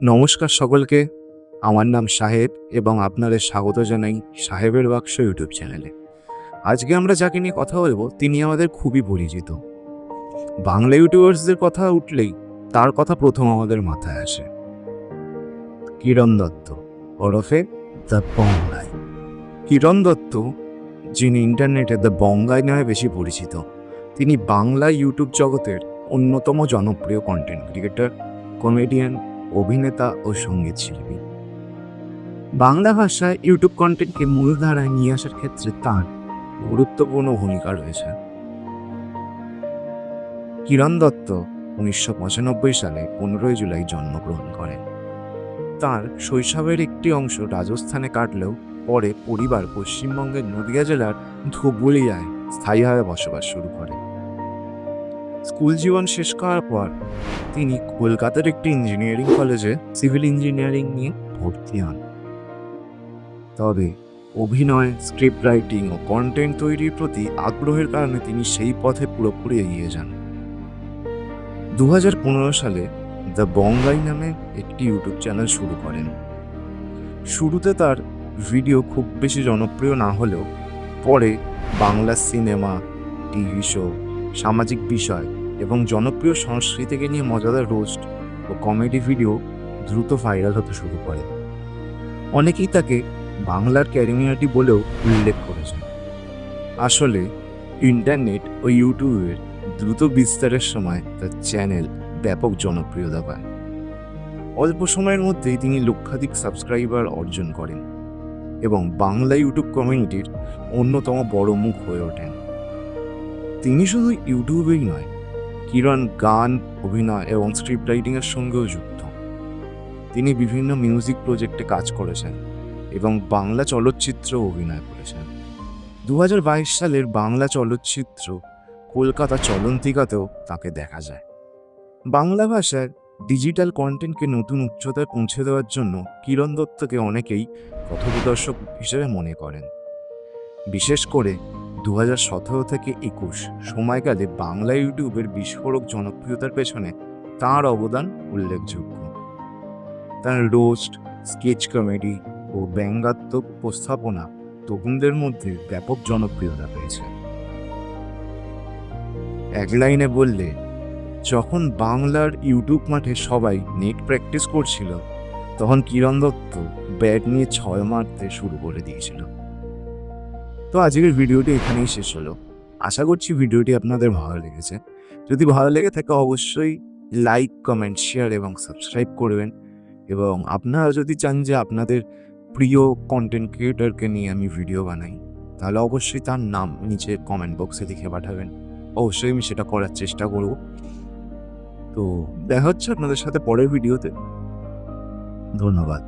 নমস্কার সকলকে। আমার নাম সাহেব এবং আপনাদের স্বাগত জানাই সাহেবের বাক্স ইউটিউব চ্যানেলে। আজকে আমরা যাকে নিয়ে কথা বলবো তিনি আমাদের খুবই পরিচিত। বাংলা ইউটিউবার্সদের কথা উঠলেই তার কথা প্রথম আমাদের মাথায় আসে। কিরণ দত্ত ওরফে দ্য বঙ্গাই। কিরণ দত্ত, যিনি ইন্টারনেটে দ্য বঙ্গাই নামে বেশি পরিচিত, তিনি বাংলা ইউটিউব জগতের অন্যতম জনপ্রিয় কন্টেন্ট ক্রিয়েটর, কমেডিয়ান, অভিনেতা ও সঙ্গীত শিল্পী। বাংলা ভাষায় ইউটিউব কন্টেন্টকে মূলধারায় নিয়ে আসার ক্ষেত্রে তার গুরুত্বপূর্ণ ভূমিকা রয়েছে। কিরণ দত্ত 1995 সালে 15 জুলাই জন্মগ্রহণ করেন। তার শৈশবের একটি অংশ রাজস্থানে কাটলেও পরে পরিবার পশ্চিমবঙ্গের নদিয়া জেলার ধুবুলিয়ায় স্থায়ীভাবে বসবাস শুরু করে। স্কুল জীবন শেষ করার পর তিনি কলকাতার একটি ইঞ্জিনিয়ারিং কলেজে সিভিল ইঞ্জিনিয়ারিং নিয়ে ভর্তি হন। তবে অভিনয়, স্ক্রিপ্ট রাইটিং ও কন্টেন্ট তৈরির প্রতি আগ্রহের কারণে তিনি সেই পথে পুরোপুরি এগিয়ে যান। 2015 সালে দ্য বঙ্গাই নামে একটি ইউটিউব চ্যানেল শুরু করেন। শুরুতে তার ভিডিও খুব বেশি জনপ্রিয় না হলেও পরে বাংলা সিনেমা, টিভি শো, সামাজিক বিষয় এবং জনপ্রিয় সংস্কৃতিকে নিয়ে মজাদার রোস্ট ও কমেডি ভিডিও দ্রুত ভাইরাল হতে শুরু করে। অনেকেই তাকে বাংলার ক্যারিমিনাটি বলেও উল্লেখ করেছেন। আসলে ইন্টারনেট ও ইউটিউবের দ্রুত বিস্তারের সময় তার চ্যানেল ব্যাপক জনপ্রিয়তা পায়। অল্প সময়ের মধ্যেই তিনি লক্ষাধিক সাবস্ক্রাইবার অর্জন করেন এবং বাংলা ইউটিউব কমিউনিটির অন্যতম বড় মুখ হয়ে ওঠেন। তিনি শুধু ইউটিউবেই নয়, কিরণ গান, অভিনয় এবং স্ক্রিপ্ট রাইটিংয়ের সঙ্গেও যুক্ত। তিনি বিভিন্ন মিউজিক প্রজেক্টে কাজ করেছেন এবং বাংলা চলচ্চিত্রেও অভিনয় করেছেন। 2022 সালের বাংলা চলচ্চিত্র কলকাতা চলন্তিকাতেও তাকে দেখা যায়। বাংলা ভাষার ডিজিটাল কন্টেন্টকে নতুন উচ্চতায় পৌঁছে দেওয়ার জন্য কিরণ দত্তকে অনেকেই পথপ্রদর্শক হিসেবে মনে করেন। বিশেষ করে 2017 থেকে 21 সময়কালে বাংলা ইউটিউবের বিস্ফোরক জনপ্রিয়তার পেছনে তাঁর অবদান উল্লেখযোগ্য। তার রোস্ট, স্কেচ কমেডি ও ব্যঙ্গাত্মক উপস্থাপনা তরুণদের মধ্যে ব্যাপক জনপ্রিয়তা পেয়েছে। এক লাইনে বললে, যখন বাংলার ইউটিউব মাঠে সবাই নেট প্র্যাকটিস করছিল, তখন কিরণ দত্ত ব্যাট নিয়ে 6 মারতে শুরু করে দিয়েছিল। তো আজকের ভিডিওটি এখানেই শেষ হলো। আশা করছি ভিডিওটি আপনাদের ভালো লেগেছে। যদি ভালো লেগে থাকে অবশ্যই লাইক, কমেন্ট, শেয়ার এবং সাবস্ক্রাইব করবেন। এবং আপনারা যদি চান যে আপনাদের প্রিয় কন্টেন্ট ক্রিয়েটরকে নিয়ে আমি ভিডিও বানাই, তাহলে অবশ্যই তার নাম নিচে কমেন্ট বক্সে লিখে পাঠাবেন। অবশ্যই আমি সেটা করার চেষ্টা করব। তো দেখা হচ্ছে আপনাদের সাথে পরের ভিডিওতে। ধন্যবাদ।